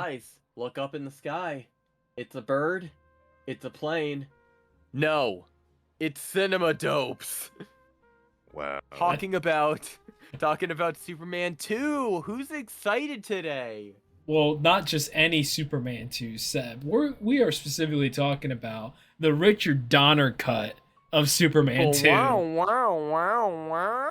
Guys, look up in the sky. It's a bird. It's a plane. No, it's cinema dopes. Wow. Talking about Superman 2. Who's excited today? Well, not just any Superman 2, Seb. We are specifically talking about the Richard Donner cut of Superman 2. Wow.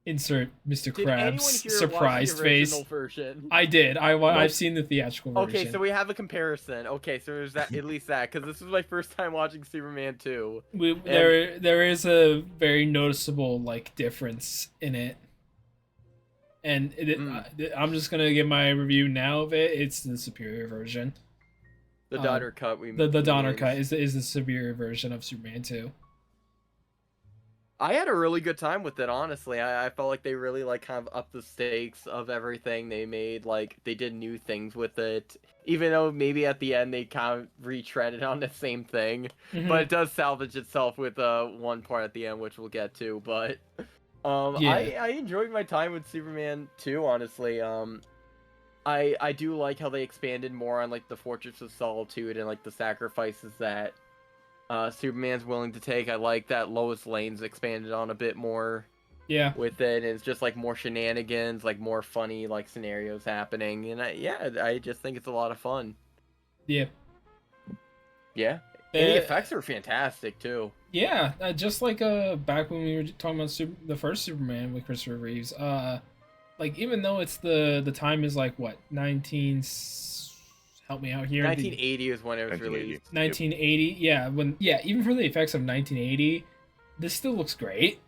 Insert Mr. Did anyone Krabs' here surprised watch the original face. version? I did. I've Nope. seen the theatrical version. Okay, so we have a comparison. Okay, so there's that, at least that, because this was my first time watching Superman 2. There is a very noticeable like difference in it, and I'm just gonna give my review now of it. It's the superior version. The Donner cut. The Donner cut is the superior version of Superman 2. I had a really good time with it, honestly. I felt like they really like kind of upped the stakes of everything they made. Like they did new things with it, even though maybe at the end they kind of retreaded on the same thing. Mm-hmm. But it does salvage itself with one part at the end, which we'll get to. But Yeah. I enjoyed my time with Superman 2, honestly. I do like how they expanded more on like the Fortress of Solitude and like the sacrifices that Superman's willing to take. I like that Lois Lane's expanded on a bit more. Yeah. With it, and it's just like more shenanigans, like more funny like scenarios happening, and I just think it's a lot of fun. Yeah. Yeah. And the effects are fantastic too. Yeah, just like back when we were talking about the first Superman with Christopher Reeves. Like even though it's the time is like what 19. Help me out here. 1980 is when it was released. 1980, yeah. Even for the effects of 1980, this still looks great.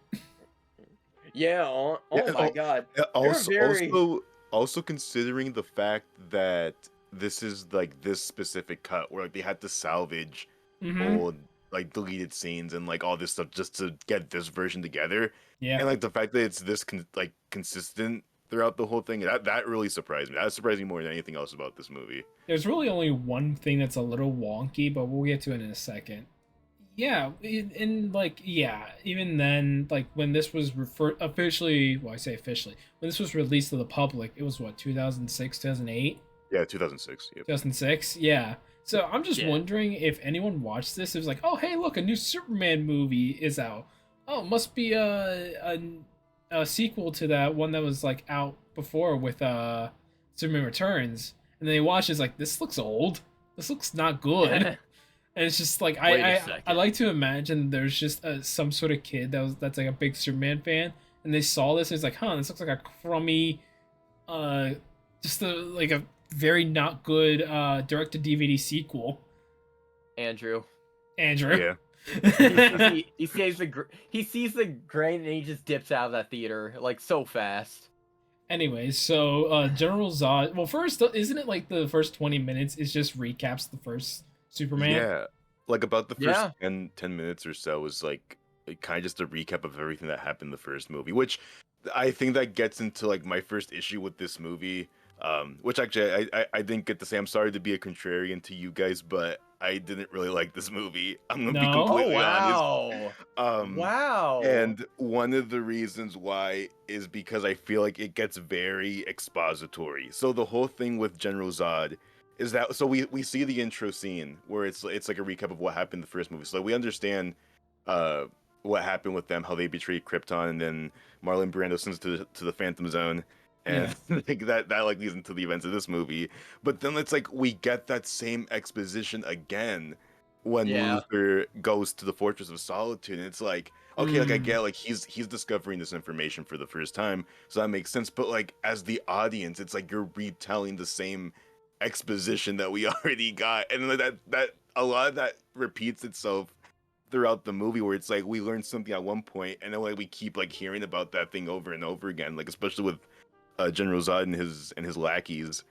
Yeah. Oh my god. Also considering the fact that this is like this specific cut where like they had to salvage old like deleted scenes and like all this stuff just to get this version together. Yeah. And like the fact that it's this consistent throughout the whole thing, that really surprised me. That surprised me more than anything else about this movie. There's really only one thing that's a little wonky, but we'll get to it in a second. Yeah, and like even then, like when this was officially, well, I say officially, when this was released to the public, it was what 2006, 2008. Yeah, 2006. Yep. 2006. Yeah. So I'm just wondering if anyone watched this. It was like, oh hey, look, a new Superman movie is out. Oh, it must be a sequel to that one that was like out before with Superman Returns, and then they watch it's like this looks old, this looks not good. And it's just like I like to imagine there's just some sort of kid that's like a big Superman fan, and they saw this and it's like, huh, this looks like a crummy just like a very not good direct to DVD sequel. Andrew. Yeah. he sees the grain and he just dips out of that theater like so fast. Anyway, so General Zod. Well, first, isn't it like the first 20 minutes is just recaps the first Superman? Yeah, like about the first 10 minutes or so is like kind of just a recap of everything that happened in the first movie, which I think that gets into like my first issue with this movie. Which actually I didn't get to say. I'm sorry to be a contrarian to you guys, but I didn't really like this movie. I'm gonna be completely honest. Wow. And one of the reasons why is because I feel like it gets very expository. So the whole thing with General Zod is that we see the intro scene where it's like a recap of what happened in the first movie. So we understand what happened with them, how they betrayed Krypton, and then Marlon Brando sends to the Phantom Zone. And like that like leads into the events of this movie. But then it's like we get that same exposition again when Luthor goes to the Fortress of Solitude, and it's like, okay, like I get like he's discovering this information for the first time, so that makes sense. But like as the audience, it's like you're retelling the same exposition that we already got, and like that a lot of that repeats itself throughout the movie, where it's like we learned something at one point, and then like we keep like hearing about that thing over and over again, like especially with General Zod and his lackeys,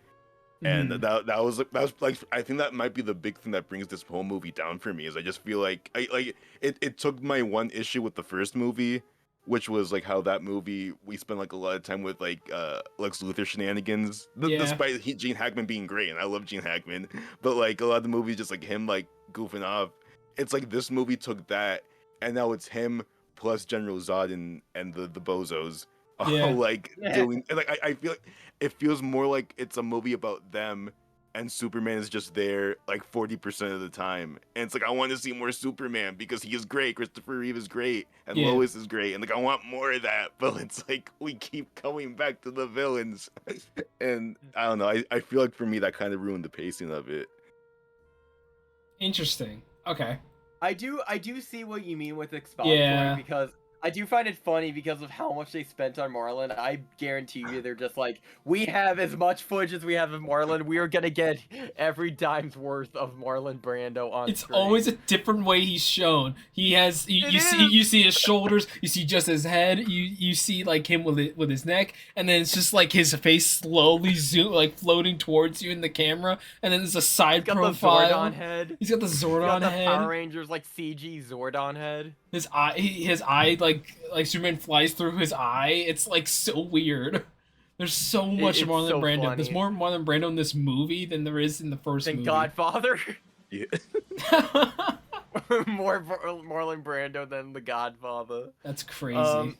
and that was like I think that might be the big thing that brings this whole movie down for me. Is I just feel like it took my one issue with the first movie, which was like how that movie we spent like a lot of time with like Lex Luthor shenanigans, despite Gene Hackman being great, and I love Gene Hackman, but like a lot of the movies just like him like goofing off. It's like this movie took that, and now it's him plus General Zod and the bozos Yeah. like doing like I feel like it feels more like it's a movie about them and Superman is just there like 40% of the time. And it's like I want to see more Superman because he is great. Christopher Reeve is great and Yeah. Lois is great. And like I want more of that. But it's like we keep coming back to the villains. And I don't know. I feel like for me that kind of ruined the pacing of it. Interesting. Okay. I do see what you mean with expository Yeah. because I do find it funny because of how much they spent on Marlon. I guarantee you they're just like, we have as much footage as we have of Marlon. We are gonna get every dime's worth of Marlon Brando on It's screen. always a different way he's shown. He has you see his shoulders, you see just his head, you see like him with his neck, and then it's just like his face slowly like floating towards you in the camera, and then there's a side profile. The Zordon head. He's got the Zordon the head. Power Rangers like CG Zordon head. His eye like Superman flies through his eye. It's like so weird. There's so much Marlon so Brando. funny. There's more Marlon Brando in this movie than there is in the first movie. Godfather. Yeah. More Marlon Brando than The Godfather. That's crazy.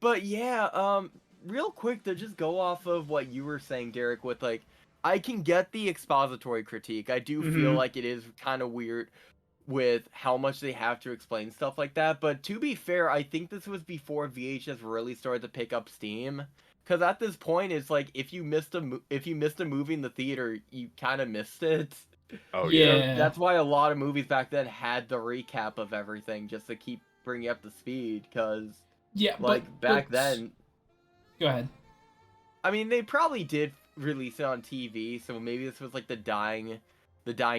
But yeah, real quick to just go off of what you were saying, Derek, with like, I can get the expository critique. I do feel like it is kind of weird with how much they have to explain stuff like that. But to be fair, I think this was before VHS really started to pick up steam. Because at this point, it's like if you missed a movie in the theater, you kind of missed it. Oh yeah. That's why a lot of movies back then had the recap of everything just to keep bringing up the speed. Because like back then, go ahead. I mean, they probably did release it on TV, so maybe this was like the dying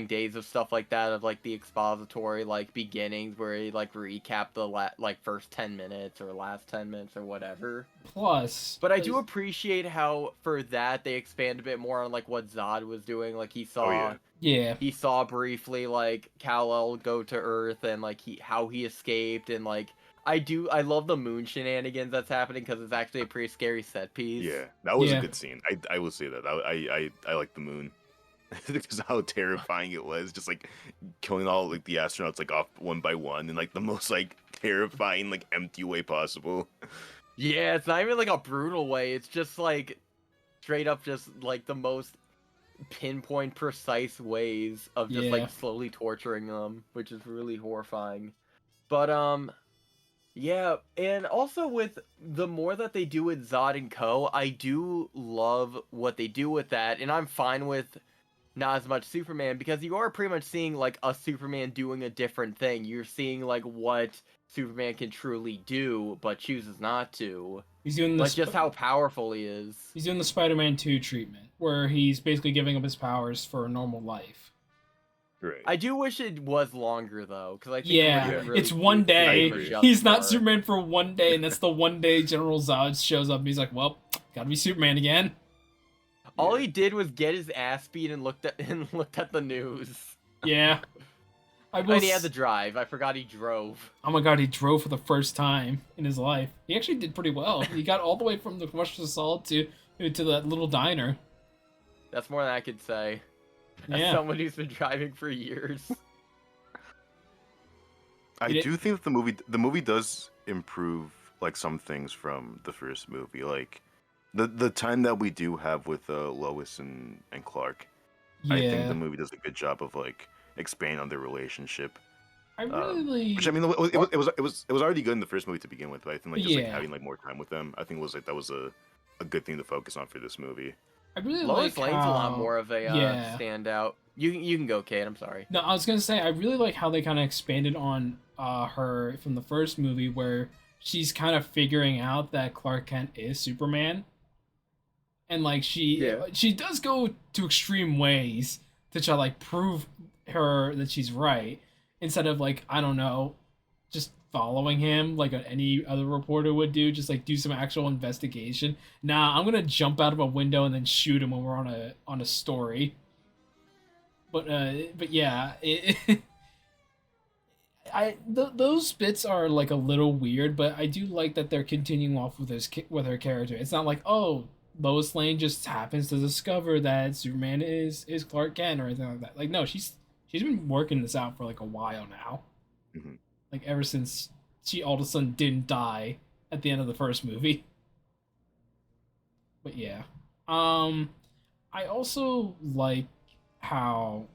days of stuff like that, of like the expository like beginnings where he like recap the like first 10 minutes or last 10 minutes or whatever. Plus, but I do appreciate how for that they expand a bit more on like what Zod was doing. Like he saw he saw briefly like Kal-El go to Earth and like how he escaped, and like I love the moon shenanigans that's happening because it's actually a pretty scary set piece. Yeah, that was a good scene. I will say that. I like the moon. Because how terrifying it was, just like killing all like the astronauts like off one by one in like the most like terrifying like empty way possible. Yeah, it's not even like a brutal way. It's just like straight up just like the most pinpoint precise ways of just like slowly torturing them, which is really horrifying. But yeah, and also with the more that they do with Zod and Co, I do love what they do with that, and I'm fine with not as much Superman, because you are pretty much seeing like a Superman doing a different thing. You're seeing like what Superman can truly do, but chooses not to. He's doing like just how powerful he is. He's doing the Spider-Man 2 treatment, where he's basically giving up his powers for a normal life. Right. I do wish it was longer though, because I think really it's one day. He's not Superman for one day, and that's the one day General Zod shows up and he's like, "Well, gotta be Superman again." All he did was get his ass beat and looked at the news. Yeah. And he had to drive. I forgot he drove. Oh my god, he drove for the first time in his life. He actually did pretty well. He got all the way from the Commercial Assault to that little diner. That's more than I could say. As someone who's been driving for years. I do think that the movie does improve like some things from the first movie, like the time that we do have with Lois and Clark. I think the movie does a good job of like expanding on their relationship. I really, which I mean, it was already good in the first movie to begin with, but I think like just like having like more time with them, I think that was a good thing to focus on for this movie. I really Lois like Lane's how... a lot more of a standout. You can go, Cade. I'm sorry. No, I was gonna say I really like how they kind of expanded on her from the first movie, where she's kind of figuring out that Clark Kent is Superman, and like she does go to extreme ways to try to like prove her that she's right, instead of like, I don't know, just following him like any other reporter would do, just like do some actual investigation. Nah, I'm gonna jump out of a window and then shoot him when we're on a story. But yeah, those bits are like a little weird, but I do like that they're continuing off with her character. It's not like, oh, Lois Lane just happens to discover that Superman is Clark Kent or anything like that. Like, no, she's been working this out for like a while now. Mm-hmm. Like ever since she all of a sudden didn't die at the end of the first movie. But yeah. I also like how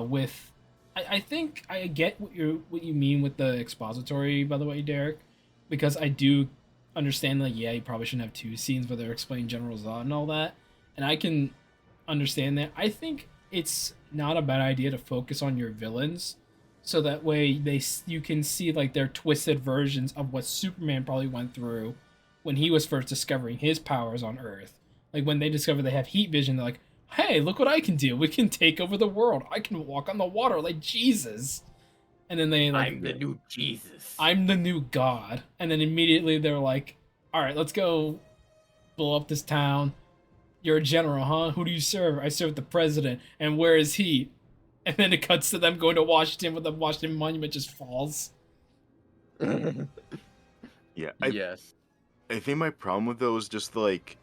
with I think I get what you mean with the expository, by the way, Derek, because I do understand that yeah, you probably shouldn't have two scenes where they're explaining General Zod and all that, and I can understand that. I think it's not a bad idea to focus on your villains, so that way you can see like their twisted versions of what Superman probably went through when he was first discovering his powers on Earth. Like when they discover they have heat vision, they're like, hey, look what I can do. We can take over the world. I can walk on the water like Jesus. And then they like, I'm the new Jesus. I'm the new God. And then immediately they're like, all right, let's go blow up this town. You're a general, huh? Who do you serve? I serve the president. And where is he? And then it cuts to them going to Washington, when the Washington Monument just falls. Yeah. Yes. I think my problem with those is just like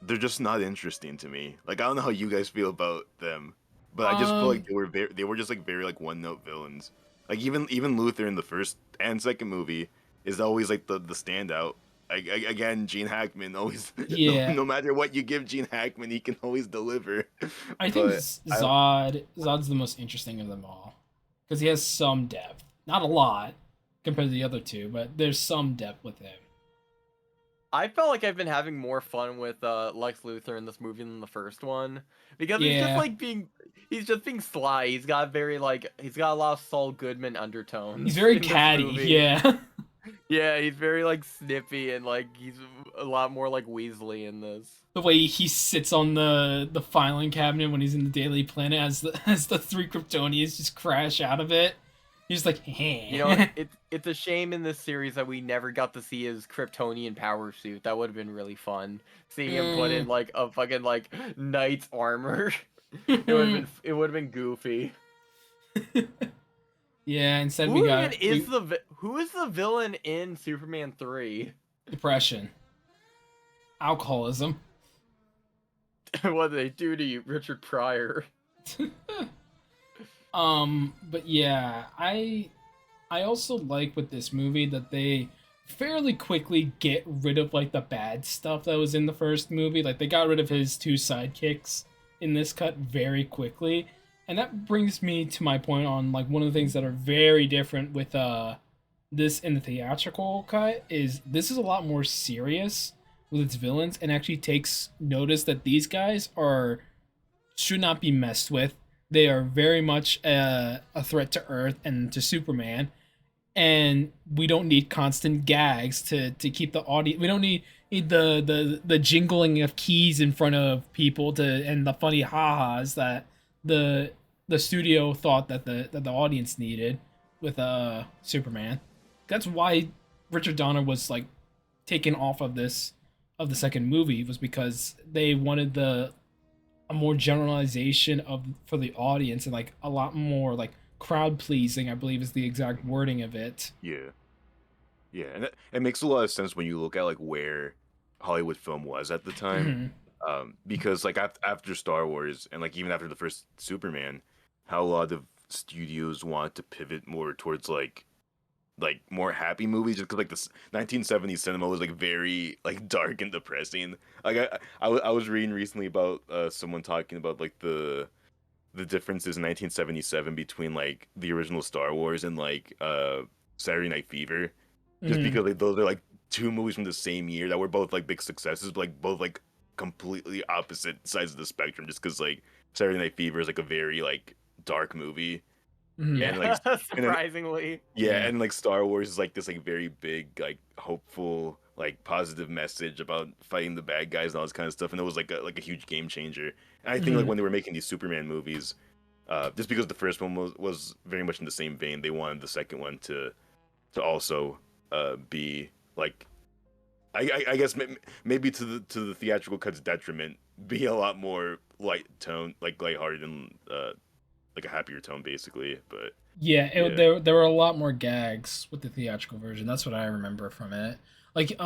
they're just not interesting to me. Like I don't know how you guys feel about them, but I just feel like they were just like very like one note villains. Like even Luther in the first and second movie is always like the standout. Again, Gene Hackman always. Yeah. No matter what you give Gene Hackman, he can always deliver. I think Zod's the most interesting of them all because he has some depth, not a lot compared to the other two, but there's some depth with him. I felt like I've been having more fun with Lex Luthor in this movie than the first one because Yeah. he's just being sly. He's got a lot of Saul Goodman undertones. He's very in this catty, movie. yeah. Yeah, he's very like snippy and like he's a lot more like Weasley in this. The way he sits on the filing cabinet when he's in the Daily Planet as the three Kryptonians just crash out of it. He's like, hey. You know, it's a shame in this series that we never got to see his Kryptonian power suit. That would have been really fun. Seeing him put in like a fucking like knight's armor. It would have been goofy. Yeah, instead who is the villain in Superman 3? Depression. Alcoholism. What did they do to you, Richard Pryor? But yeah, I also like with this movie that they fairly quickly get rid of like the bad stuff that was in the first movie. Like they got rid of his two sidekicks in this cut very quickly. And that brings me to my point on like one of the things that are very different with this in the theatrical cut is this is a lot more serious with its villains and actually takes notice that these guys should not be messed with. They are very much a threat to Earth and to Superman, and we don't need constant gags to keep the audience. We don't need the jingling of keys in front of people and the funny ha-has that the studio thought that the audience needed with Superman. That's why Richard Donner was like taken off of the second movie, was because they wanted a more generalization for the audience and like a lot more like crowd pleasing, I believe is the exact wording of it. Yeah, and it makes a lot of sense when you look at like where Hollywood film was at the time. Because like after Star Wars and like even after the first Superman, how a lot of studios want to pivot more towards like more happy movies, just because like the 1970s cinema was like very like dark and depressing. Like I was reading recently about someone talking about like the differences in 1977 between like the original Star Wars and like Saturday Night Fever, just because like those are like two movies from the same year that were both like big successes, but like both like completely opposite sides of the spectrum, just because like Saturday Night Fever is like a very like dark movie. Yeah, and like surprisingly. And like Star Wars is like this like very big like hopeful like positive message about fighting the bad guys and all this kind of stuff, and it was like a huge game changer. And I think like when they were making these Superman movies, just because the first one was very much in the same vein, they wanted the second one to also be like I guess maybe to the theatrical cut's detriment, be a lot more light tone, like lighthearted and like a happier tone, basically. But yeah, there were a lot more gags with the theatrical version. That's what I remember from it. Like you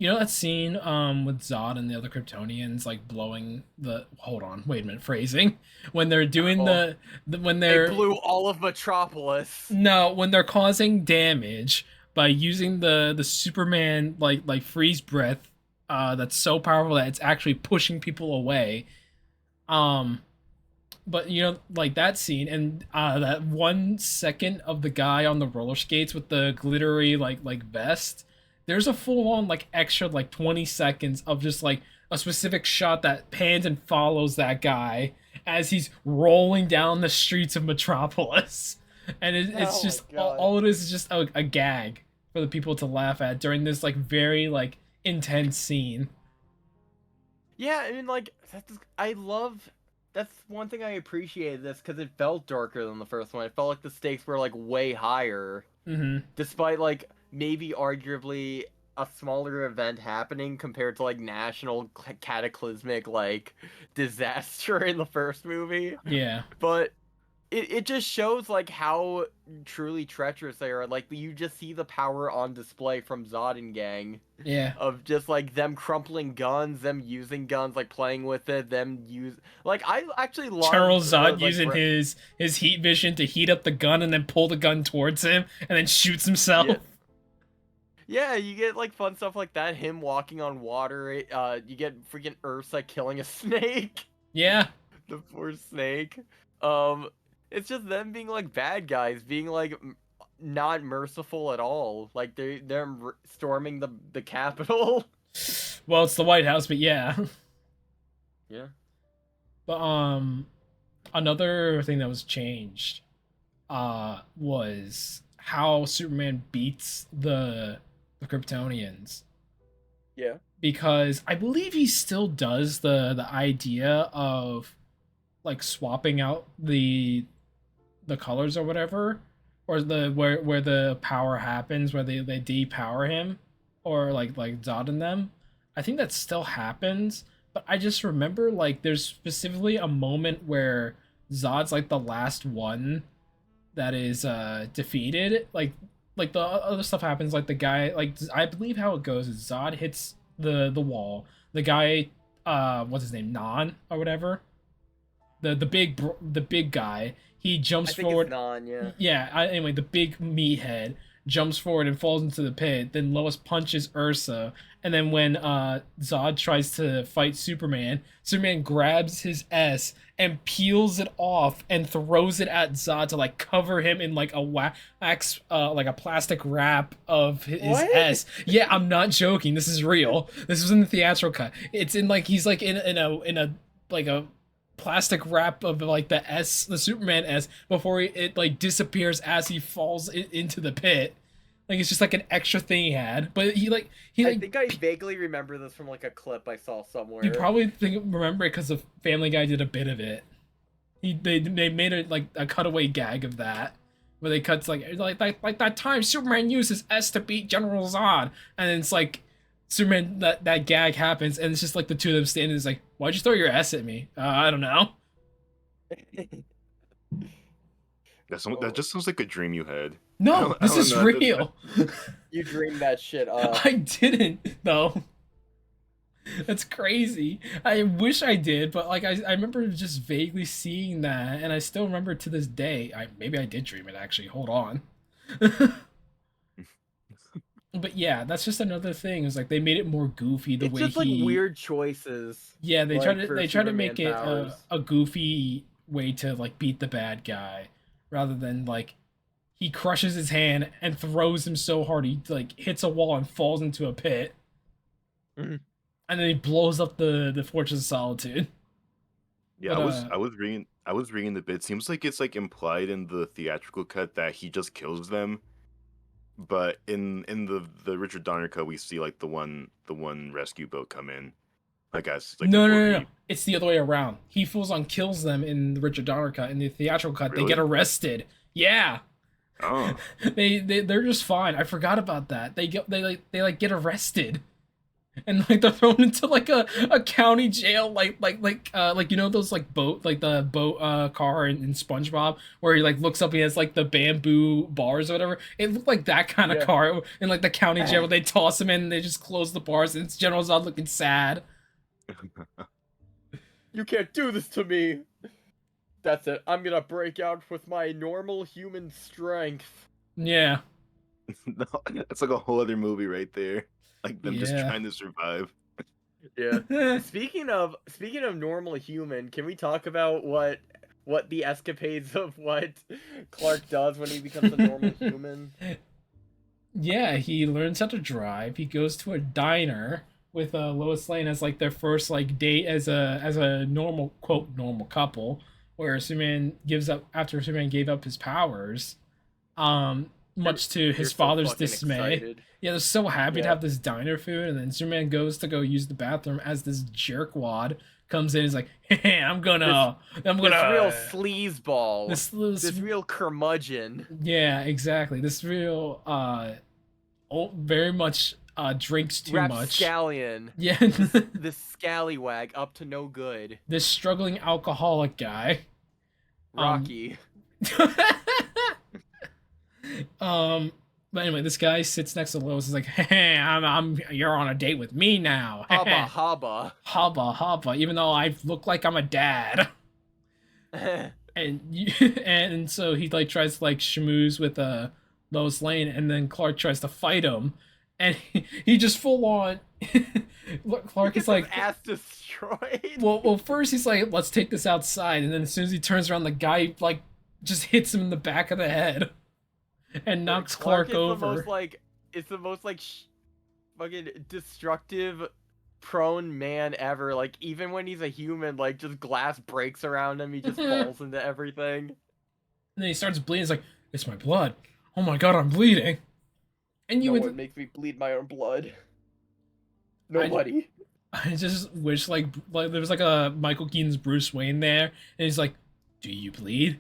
know that scene with Zod and the other Kryptonians like blowing the wait a minute, phrasing, when they're doing when they blew all of Metropolis. No, when they're causing damage by using the Superman like freeze breath that's so powerful that it's actually pushing people away. Um, but like that scene and that 1 second of the guy on the roller skates with the glittery like vest, there's a full on like extra like 20 seconds of just like a specific shot that pans and follows that guy as he's rolling down the streets of Metropolis. And it's Oh my just God. all it is just a gag for the people to laugh at during this like very like intense scene. Yeah, I mean, like, I love. That's one thing I appreciated this because it felt darker than the first one. It felt like the stakes were like way higher, Mm-hmm. despite like maybe arguably a smaller event happening compared to like national cataclysmic like disaster in the first movie. Yeah. But it just shows like how truly treacherous they are. Like you just see the power on display from Zod and gang Yeah. of just like them crumpling guns, them using guns, like playing with it, them use like I actually Charles loved the Zod like using his heat vision to heat up the gun and then pull the gun towards him and then shoots himself. yeah. Yeah, you get like fun stuff like that. Him walking on water. You get freaking Ursa killing a snake. Yeah. The poor snake. Um, it's just them being like bad guys, being like not merciful at all. Like they're storming the Capitol. Well, it's the White House, but yeah. Yeah. But another thing that was changed was how Superman beats the Kryptonians. Yeah. Because I believe he still does the idea of like swapping out the colors or whatever, or the where the power happens, where they depower him, or like Zod and them. I think that still happens, but I just remember like there's specifically a moment where Zod's like the last one that is defeated. Like the other stuff happens, like the guy, like I believe how it goes is Zod hits the wall. The guy, what's his name, Non or whatever, the big guy, he jumps I think forward. it's non, yeah. Yeah, anyway, the big meathead jumps forward and falls into the pit. Then Lois punches Ursa, and then when Zod tries to fight Superman, Superman grabs his S and peels it off and throws it at Zod to like cover him in like a wax, like a plastic wrap of his What? S. Yeah, I'm not joking. This is real. This was in the theatrical cut. It's in like he's like in a like a plastic wrap of like the S, the Superman S, before it like disappears as he falls into the pit. Like it's just like an extra thing he had, but I think I vaguely remember this from like a clip I saw somewhere. you probably remember it because the Family Guy did a bit of it. They made it like a cutaway gag of that, where they cuts like that time Superman uses S to beat General Zod, and then it's like Superman that gag happens, and it's just like the two of them standing. It's like, why'd you throw your S at me? I don't know. That just sounds like a dream you had. No, this is know, real. You dreamed that shit up. I didn't though. That's crazy. I wish I did, but like I remember just vaguely seeing that, and I still remember to this day. Maybe I did dream it actually. Hold on. But yeah, that's just another thing. Is like they made it more goofy the It's way just he. like weird choices. Yeah, they like, try to for they try to Superman make it powers. a goofy way to like beat the bad guy, rather than like he crushes his hand and throws him so hard he like hits a wall and falls into a pit, Mhm. and then he blows up the Fortress of Solitude. Yeah, But I was reading the bit. Seems like it's like implied in the theatrical cut that he just kills them, but in the Richard Donner cut, we see like the one rescue boat come in. I guess like no. It's the other way around. He fools on kills them in the Richard Donner cut. In the theatrical cut, they Really? get arrested. Yeah. Oh, They're just fine. I forgot about that. They get arrested. And like they're thrown into like a county jail, like those like boat, like the boat car in SpongeBob, where he like looks up, he has like the bamboo bars or whatever. It looked like that kind of Yeah. car in like the county jail where they toss him in and they just close the bars, and it's General Zod looking sad. You can't do this to me. That's it. I'm gonna break out with my normal human strength. Yeah. No, that's like a whole other movie right there. Like them just Yeah. trying to survive. Yeah. Speaking of normal human, can we talk about what the escapades of what Clark does when he becomes a normal human? Yeah, he learns how to drive. He goes to a diner with Lois Lane as like their first like date as a normal quote normal couple, where Superman gives up after Superman gave up his powers, much to his You're so father's fucking dismay. excited. Yeah, they're so happy to Yeah. have this diner food, and then Superman goes to go use the bathroom as this jerkwad comes in. He's like, "Hey, I'm gonna This real sleazeball. This real curmudgeon. yeah, exactly. This real very much drinks too much. Rapscallion. Yeah, This scallywag up to no good. this struggling alcoholic guy. Rocky. But anyway, this guy sits next to Lois. Is like, "Hey, you're on a date with me now." Hubba hubba. Hubba hubba. Even though I look like I'm a dad. And so he like tries to like schmooze with Lois Lane, and then Clark tries to fight him, and he just full on. Clark is like ass destroyed. Well, first he's like, let's take this outside, and then as soon as he turns around, the guy like just hits him in the back of the head, and knocks Clark over. It's the most fucking destructive prone man ever. Like, even when he's a human, like, just glass breaks around him, he just falls into everything. And then he starts bleeding. He's like, it's my blood. Oh my god, I'm bleeding. And no one makes me bleed my own blood. Nobody. I just wish like there was like a Michael Keaton's Bruce Wayne there, and he's like, do you bleed?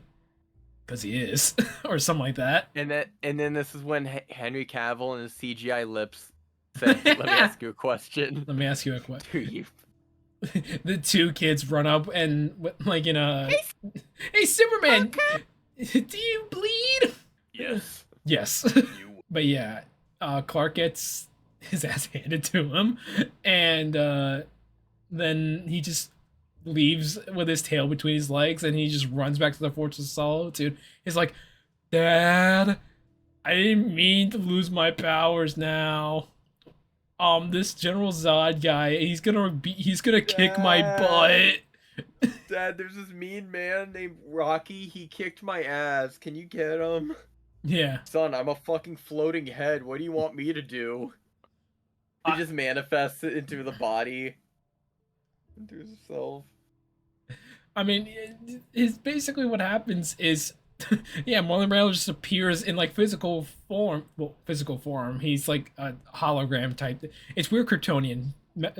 Because he is. Or something like that. And then this is when Henry Cavill and his CGI lips said, let me ask you a question. Let me ask you a question. Do you? The two kids run up and like in a hey Superman, do you bleed? Yes. Yes. But yeah, Clark gets his ass handed to him, and then he just leaves with his tail between his legs, and he just runs back to the Fortress of Solitude. He's like, Dad, I didn't mean to lose my powers now. This General Zod guy, he's gonna kick my butt. Dad, there's this mean man named Rocky. He kicked my ass. Can you get him? Yeah. Son, I'm a fucking floating head. What do you want me to do? He just manifests it into the body. Into himself. I mean, it's basically what happens is, yeah, Marlon Brando just appears in like physical form. Well, physical form. He's like a hologram type. It's weird Kryptonian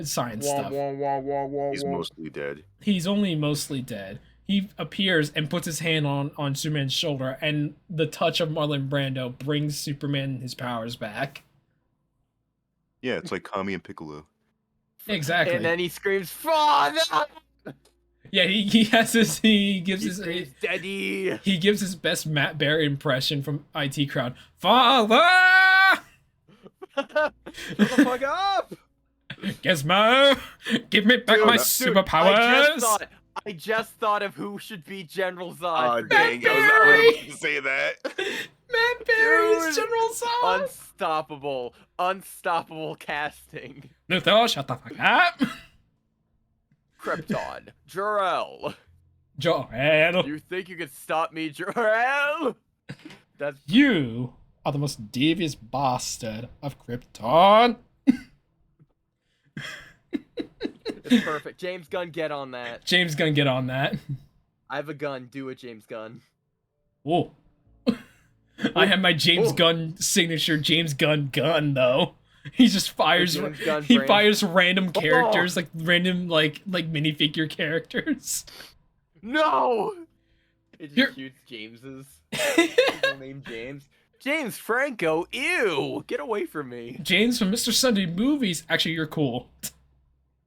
science stuff. He's mostly dead. He's only mostly dead. He appears and puts his hand on Superman's shoulder, and the touch of Marlon Brando brings Superman his powers back. Yeah, it's like Kami and Piccolo. Exactly. And then he screams, "Father!" Yeah, he gives his Daddy. He gives his best Matt Berry impression from IT Crowd. Father! Shut the fuck up! Gizmo, give me back my superpowers. I just thought of who should be General Zod. Oh, dang, I was about to say that. Matt Berry's General Zod. Unstoppable casting. Luthor, shut the fuck up. Krypton. Jor-El. Jor-El. You think you could stop me, Jor-El? You are the most devious bastard of Krypton. It's perfect. James Gunn, get on that. James Gunn, get on that. I have a gun. Do it, James Gunn. Whoa. I have my James Gunn signature James Gunn gun though. He just fires. He fires random characters, like random like minifigure characters. No. It just shoots James's. People named James. James Franco. Ew. Get away from me. James from Mr. Sunday Movies. Actually, you're cool.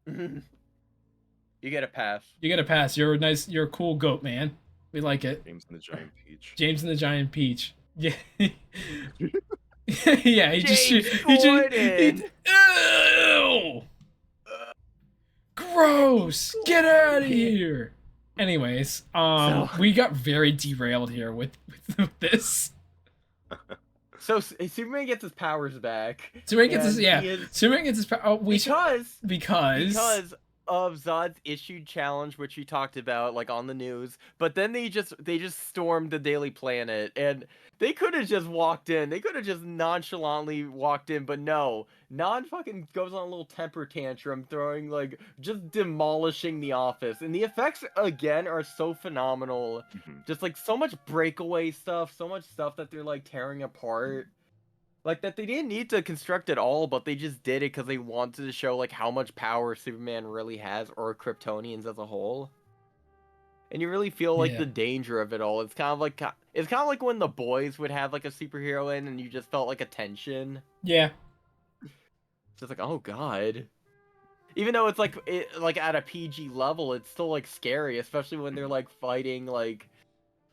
You get a pass. You get a pass. You're a nice. You're a cool goat, man. We like it. James and the Giant Peach. James and the Giant Peach. Yeah. Yeah, he just ew! Gross! Get out of here! Anyways, we got very derailed here with this. So Superman gets his powers back. Superman gets his and yeah. he is- Superman gets his power. because of Zod's issued challenge, which we talked about like on the news. But then they just stormed the Daily Planet, and they could have just walked in. They could have just nonchalantly walked in, but no. Non fucking goes on a little temper tantrum, throwing like just demolishing the office, and the effects again are so phenomenal. Just like so much breakaway stuff, so much stuff that they're like tearing apart. Like that they didn't need to construct it all, but they just did it because they wanted to show like how much power Superman really has, or Kryptonians as a whole. And you really feel like the danger of it all. It's kind of like when the boys would have like a superhero in, and you just felt like a tension. Yeah. It's just like, oh god. Even though it's like at a PG level, it's still like scary, especially when they're like fighting like.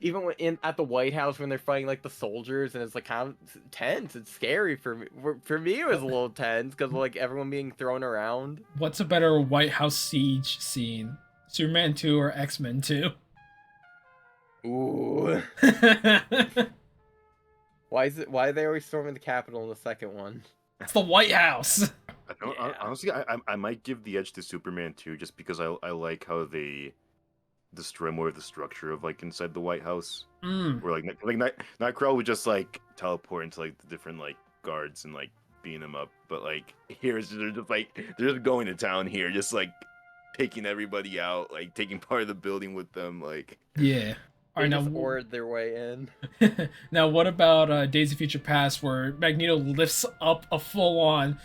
Even when at the White House when they're fighting like the soldiers, and it's like kind of tense. It's scary for me. For me, it was a little tense because like everyone being thrown around. What's a better White House siege scene? Superman 2 or X-Men 2? Ooh. Why are they always storming the Capitol in the second one? It's the White House. Honestly, I might give the edge to Superman 2 just because I like how they destroy more of the structure of like inside the White House. Where like Nightcrawler would just like teleport into like the different like guards and like beating them up, but like they're just going to town here, just like taking everybody out, like taking part of the building with them, like yeah. They just ordered their way in. Now, what about Days of Future Past, where Magneto lifts up a full-on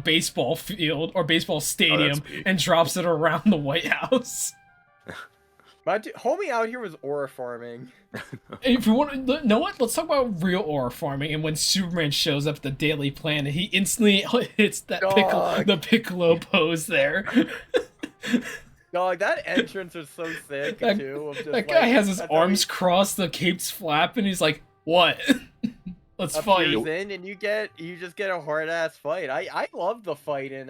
baseball field or baseball stadium and drops it around the White House? Homie out here was aura farming. If you want to know what, let's talk about real aura farming. And when Superman shows up at the Daily Planet, he instantly hits that Piccolo pose there. Dog, that entrance was so sick too. That guy has his arms crossed, the cape's flapping. He's like, "What? Let's fight." In and you just get a hard ass fight. I love the fight in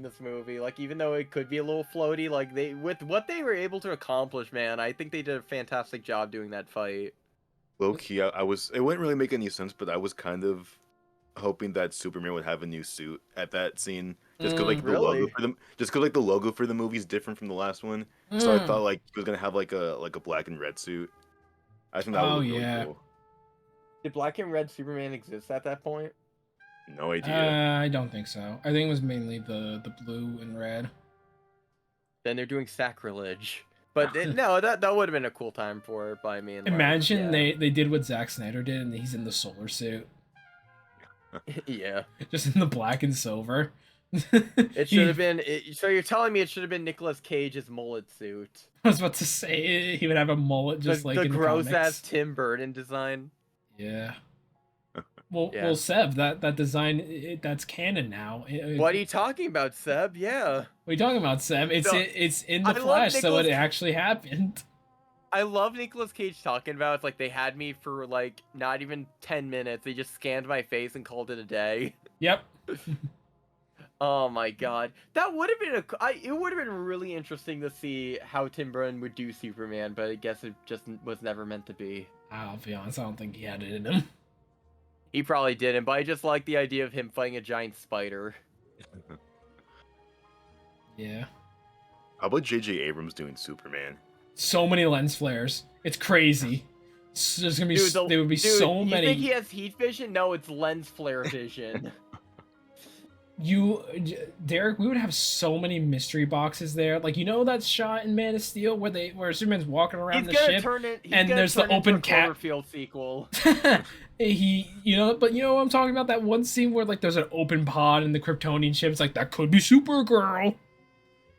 this movie. Like even though it could be a little floaty, like with what they were able to accomplish, man, I think they did a fantastic job doing that fight. Low key, it wouldn't really make any sense, but I was kind of hoping that Superman would have a new suit at that scene, just because like the logo for them, just because like the logo for the movie is different from the last one. So I thought like he was gonna have like a black and red suit. I think that would look really cool. Did black and red Superman exist at that point? No idea. I don't think so. I think it was mainly the blue and red. Then they're doing sacrilege. But no, that would have been a cool time for it by me. And imagine they did what Zack Snyder did, and he's in the solar suit. Yeah. Just in the black and silver. It should have been. So you're telling me it should have been Nicolas Cage's mullet suit? I was about to say he would have a mullet just like in the gross comics. ass Tim Burton design. Yeah. Well, Seb, that design that's canon now. What are you talking about, Seb? Yeah. What are you talking about, Seb? It's in the Flash, so it actually happened. I love Nicolas Cage talking about it's like they had me for like not even 10 minutes. They just scanned my face and called it a day. Yep. Oh my god, that would have been it would have been really interesting to see how Tim Burton would do Superman, but I guess it just was never meant to be. I'll be honest, I don't think he had it in him. He probably didn't, but I just like the idea of him fighting a giant spider. Yeah. How about J.J. Abrams doing Superman? So many lens flares. It's crazy. There's gonna be there would be so many. You think he has heat vision? No, it's lens flare vision. Derek, we would have so many mystery boxes there. Like, you know that shot in Man of Steel where Superman's walking around the ship and there's the open Cloverfield sequel. But you know what I'm talking about? That one scene where like there's an open pod in the Kryptonian ship. It's like that could be Supergirl.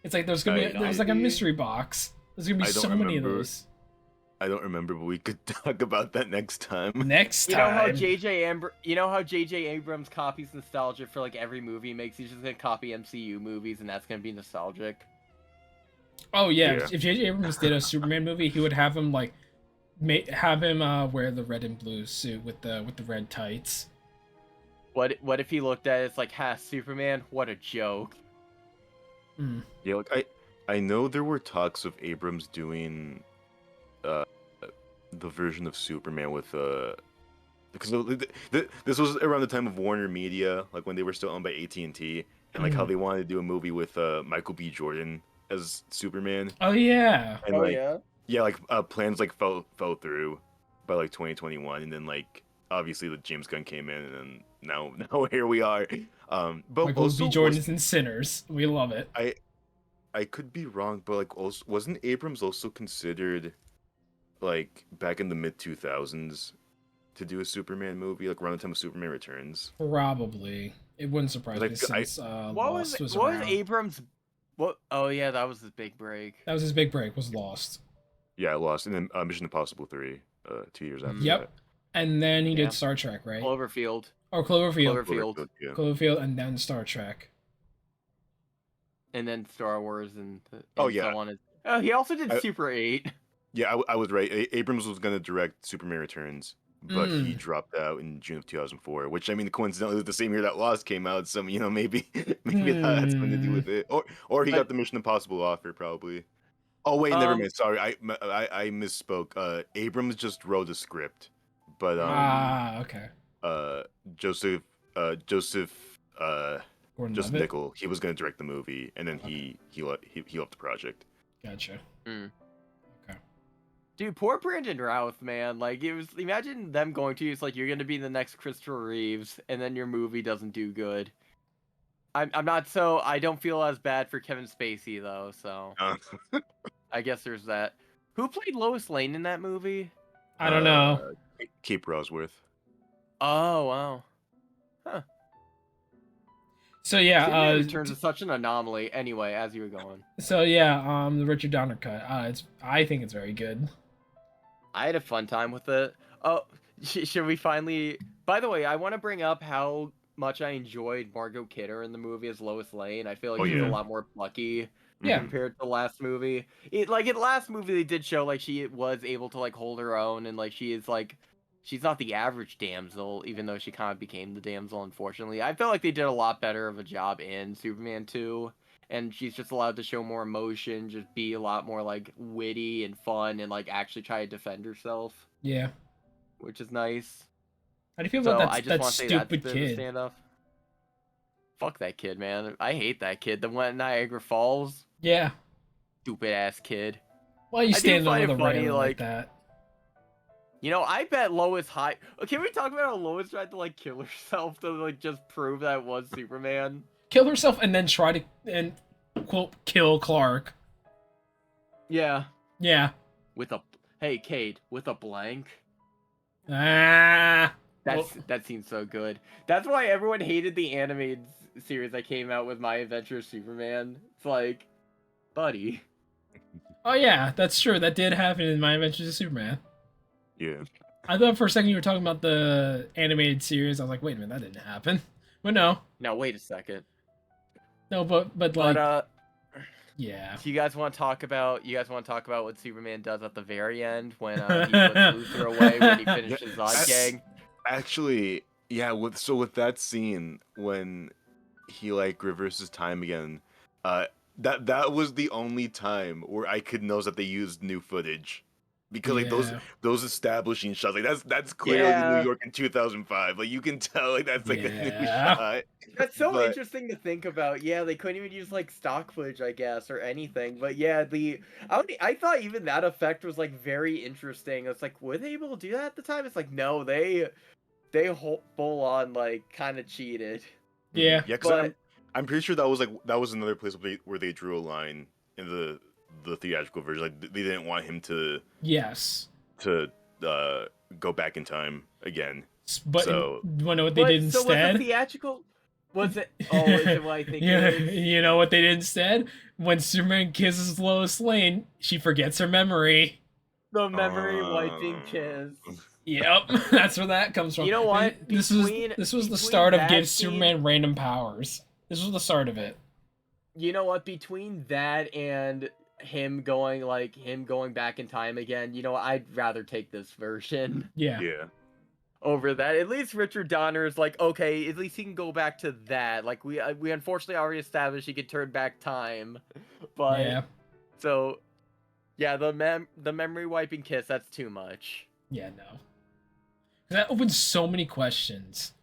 It's like there's like a mystery box. There's gonna be so many of those. I don't remember, but we could talk about that next time. Next time. You know how J.J. Abrams copies nostalgia for like every movie he makes? He's just gonna copy MCU movies, and that's gonna be nostalgic. Oh yeah. If J.J. Abrams did a Superman movie, he would have him like wear the red and blue suit with the red tights. What if he looked at it, it's like, ha, Superman, what a joke. Yeah, like I know there were talks of Abrams doing the version of Superman with because this was around the time of Warner Media, like when they were still owned by AT&T, and like how they wanted to do a movie with Michael B. Jordan as Superman, Oh yeah. and Oh like yeah. yeah, like plans like fell through by like 2021, and then like obviously the James Gunn came in, and then now here we are. But Michael B. also Jordan's in Sinners. We love it. I could be wrong, but like also wasn't Abrams also considered like back in the mid 2000s to do a Superman movie, like around the time of Superman Returns? Probably. It wouldn't surprise 'Cause me I since Lost was what was around. Abrams? What? Oh yeah, that was his big break. That was his big break. Was Lost. yeah, I lost, and then Mission Impossible 3, 2 years after Mm. that. Yep. And then he Yeah. did Star Trek, right? Cloverfield. Or Cloverfield. Cloverfield. Yeah. Cloverfield, and then Star Trek. And then Star Wars and Oh, yeah. so on. Oh, he also did I- Super 8. Yeah, I was right. Abrams was gonna direct Superman Returns, but he dropped out in June of 2004. Which I mean, coincidentally, was the same year that Lost came out. So you know, maybe that had something to do with it, or he got the Mission Impossible offer, probably. Oh wait, never mind. Sorry, I misspoke. Abrams just wrote a script, but Okay. Joseph Joseph Joseph Gordon-Levitt. Nickel, he was gonna direct the movie, and then he left the project. Gotcha. Okay. Dude, poor Brandon Routh, man. Like, it was. Imagine them going to you. It's like you're gonna be the next Christopher Reeves, and then your movie doesn't do good. I'm not so. I don't feel as bad for Kevin Spacey though. So I guess there's that. Who played Lois Lane in that movie? I don't know. Cape Rosworth. Oh wow. Huh. So yeah, Superman Returns is such an anomaly. Anyway, as you were going. So yeah, the Richard Donner cut. I think it's very good. I had a fun time with it. Oh, should we finally? By the way, I want to bring up how much I enjoyed Margot Kidder in the movie as Lois Lane. I feel like she's a lot more plucky Yeah. compared to the last movie. In the last movie, they did show like she was able to like hold her own, and like she is like she's not the average damsel, even though she kind of became the damsel. Unfortunately, I felt like they did a lot better of a job in Superman 2. And she's just allowed to show more emotion, just be a lot more like witty and fun, and like actually try to defend herself. Yeah. Which is nice. How do you feel So about I just that want to say that's stupid a bit of a kid? standoff. Fuck that kid, man. I hate that kid. The one in Niagara Falls. Yeah. Stupid ass kid. Why are you I do standing find over it the funny, railing like like- that? You know, I bet Lois can we talk about how Lois tried to like kill herself to like just prove that it was Superman? Kill herself and then try to quote kill Clark. Yeah. Yeah. Hey Cade, with a blank. Ah. That seems so good. That's why everyone hated the animated series that came out with My Adventure Superman. It's like, buddy. Oh yeah, that's true. That did happen in My Adventures of Superman. Yeah. I thought for a second you were talking about the animated series. I was like, wait a minute, that didn't happen. But no. Now wait a second. No, but like, yeah. yeah. Do you guys want to talk about what Superman does at the very end when he puts Luthor away when he finishes Zod Gang? Actually, yeah. With that scene when he like reverses time again, that was the only time where I could know that they used new footage. Because like those establishing shots, like that's clearly New York in 2005. Like you can tell, like that's like a new shot. That's so interesting to think about. Yeah, they couldn't even use like stock footage, I guess, or anything. But yeah, I thought even that effect was like very interesting. It's like, were they able to do that at the time? It's like, no, they full on like kind of cheated. Yeah. Yeah, because I'm pretty sure that was another place where they drew a line in the theatrical version. Like they didn't want him to go back in time again. But so you want to know what they did instead? So was the theatrical? Was it? Oh, is it what I think it is? You know what they did instead? When Superman kisses Lois Lane, she forgets her memory. The memory wiping kiss. Yep, that's where that comes from. You know what? This was the start of give Superman random powers. This was the start of it. You know what? Between that and him going back in time again, you know, I'd rather take this version. Yeah. Over that. At least Richard Donner is like, okay, at least he can go back to that. Like we unfortunately already established he could turn back time. But yeah. So yeah, the memory wiping kiss, that's too much. Yeah, no. That opens so many questions.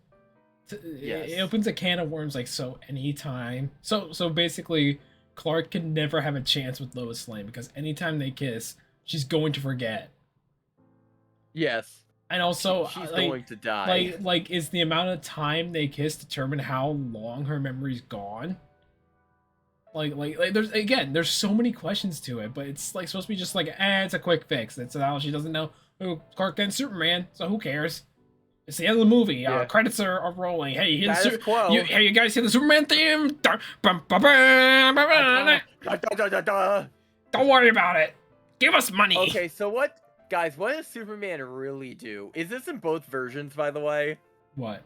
Yes. It opens a can of worms like so anytime. So basically, Clark can never have a chance with Lois Lane because anytime they kiss, she's going to forget. Yes. And also, She's going to die. like is the amount of time they kiss determine how long her memory's gone? There's so many questions to it, but it's like supposed to be just like, it's a quick fix. It's how she doesn't know who Clark Kent's Superman, so who cares? It's the end of the movie. Yeah. Credits are rolling. Hey, you Status quo. hey, you guys hear the Superman theme? Don't worry about it. Give us money. Okay, so what, guys? What does Superman really do? Is this in both versions, by the way? What?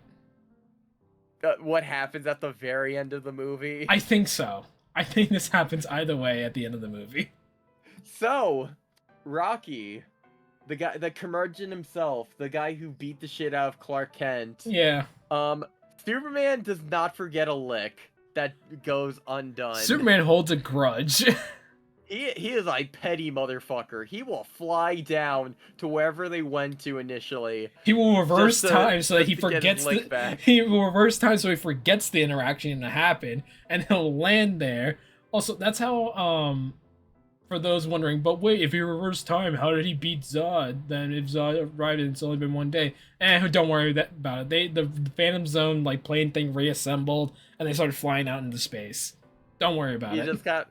What happens at the very end of the movie? I think so. I think this happens either way at the end of the movie. So, Rocky, the guy, the curmudgeon himself, the guy who beat the shit out of Clark Kent. Yeah. Superman does not forget a lick that goes undone. Superman holds a grudge. He is a petty motherfucker. He will fly down to wherever they went to initially. He will reverse time so that he forgets he will reverse time so he forgets the interaction that happened, and he'll land there. Also, that's how for those wondering, but wait, if he reversed time, how did he beat Zod? Then if Zod arrived and it's only been one day, don't worry about it. The Phantom Zone like plane thing reassembled and they started flying out into space. Don't worry about it.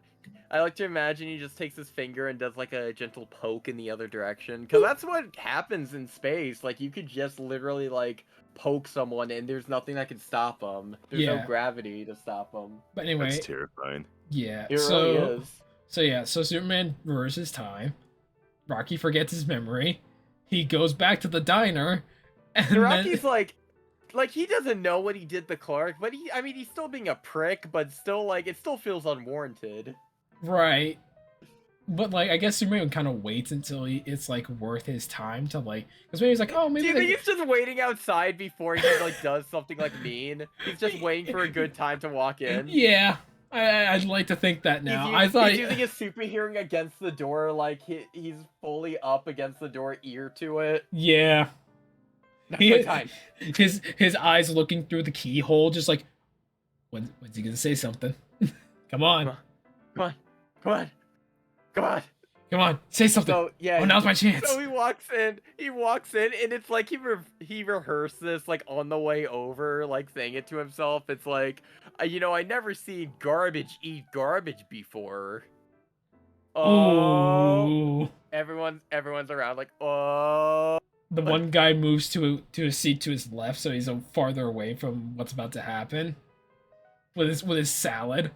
I like to imagine he just takes his finger and does like a gentle poke in the other direction. Because that's what happens in space. Like, you could just literally, like, poke someone and there's nothing that can stop them. There's no gravity to stop them. But anyway. That's terrifying. Yeah. It really is. So Superman reverses time. Rocky forgets his memory. He goes back to the diner. And Rocky's like, he doesn't know what he did to Clark. But he's still being a prick. But still, like, it still feels unwarranted. Right. But, like, I guess Superman kind of waits until it's, like, worth his time to, like... Because maybe he's like, oh, maybe... Do you think he's just waiting outside before he, like, does something, like, mean? He's just waiting for a good time to walk in? Yeah. I'd like to think that now. He's using his super hearing against the door, like, he's fully up against the door, ear to it. Yeah. Time. His eyes looking through the keyhole, just like, when's he gonna say something? Come on. Come on, say something. So, yeah, now's my chance. So he walks in, and it's like he rehearsed this, like, on the way over, like, saying it to himself. It's like, I never seen garbage eat garbage before. Oh. Ooh. Everyone's around, like, oh. The one guy moves to a seat to his left, so he's farther away from what's about to happen. With his salad.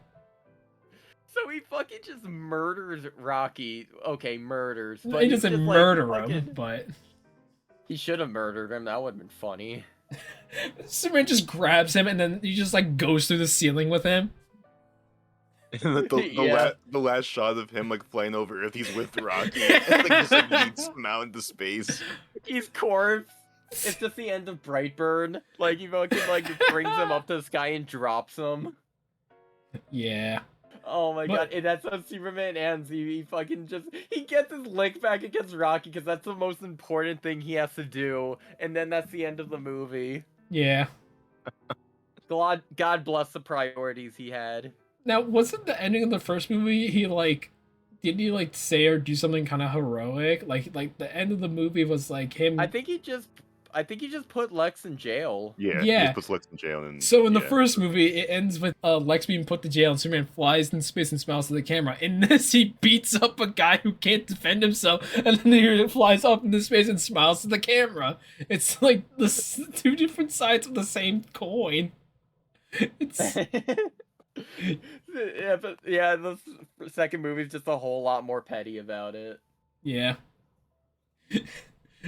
So he fucking just murders Rocky. Okay, murders. But he doesn't murder him, but... He should have murdered him. That would have been funny. Superman just grabs him, and then he just, like, goes through the ceiling with him. And the last shot of him, like, flying over Earth, he's with Rocky. And, like, just, like, yeets him out into space. He's corpse. It's just the end of Brightburn. Like, he fucking, like, brings him up to the sky and drops him. Yeah. Oh my god, and that's how Superman ends. He fucking he gets his lick back against Rocky because that's the most important thing he has to do, and then that's the end of the movie. Yeah. God bless the priorities he had. Now, wasn't the ending of the first movie, didn't he, like, say or do something kind of heroic? Like, the end of the movie was, like, him... I think he just put Lex in jail. Yeah. He just puts Lex in jail. So in the first movie, it ends with Lex being put to jail and Superman flies in space and smiles to the camera. In this, he beats up a guy who can't defend himself, and then he flies up into space and smiles to the camera. It's like the two different sides of the same coin. It's... yeah, the second movie's just a whole lot more petty about it. Yeah.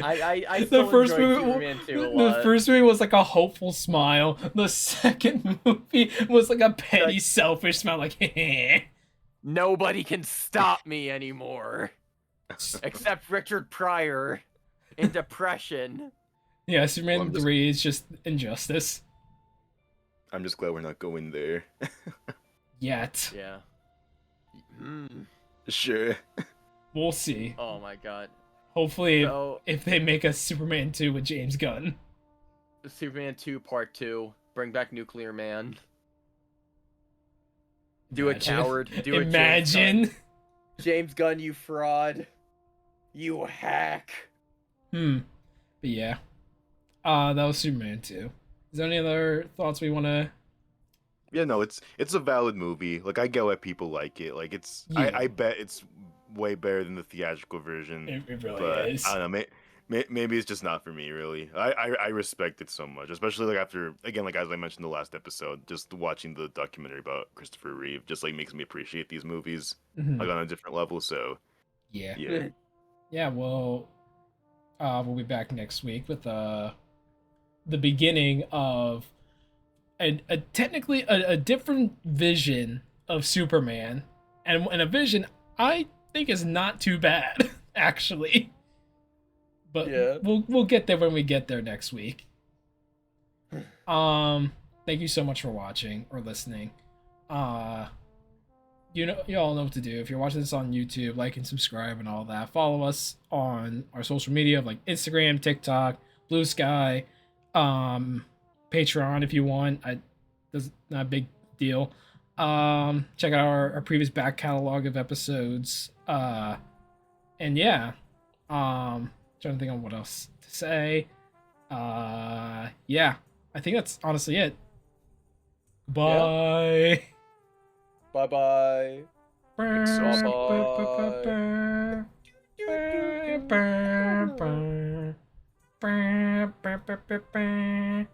I still enjoy Superman 2 a lot. The first movie was like a hopeful smile. The second movie was like a petty, selfish smile, like, heh. Nobody can stop me anymore. Except Richard Pryor in Depression. Yeah, Superman 3 is just injustice. I'm just glad we're not going there. Yet. Yeah. Sure. We'll see. Oh my god. Hopefully, So if they make a Superman 2 with James Gunn. Superman 2 Part 2, bring back Nuclear Man. Do it, Imagine. coward. Do it, James Imagine. Gunn. James Gunn, you fraud. You hack. But yeah. That was Superman 2. Is there any other thoughts we want to... Yeah, no, it's a valid movie. Like, I get why people like it. Like, it's Yeah. I bet it's way better than the theatrical version. It really But is. I don't know. Maybe it's just not for me, really. I respect it so much, especially like after, again, like as I mentioned in the last episode, just watching the documentary about Christopher Reeve just like makes me appreciate these movies like on a different level. So Yeah. yeah. Yeah, well, we'll be back next week with the beginning of a technically a different vision of Superman, and a vision I think is not too bad actually. But Yeah. we'll get there when we get there next week. Thank you so much for watching or listening. You all know what to do. If you're watching this on YouTube, like and subscribe and all that. Follow us on our social media like Instagram, TikTok, Blue Sky, Patreon if you want. That's not a big deal. Check out our previous back catalog of episodes. And yeah. Trying to think on what else to say. Yeah. I think that's honestly it. Bye. Bye-bye. Bye.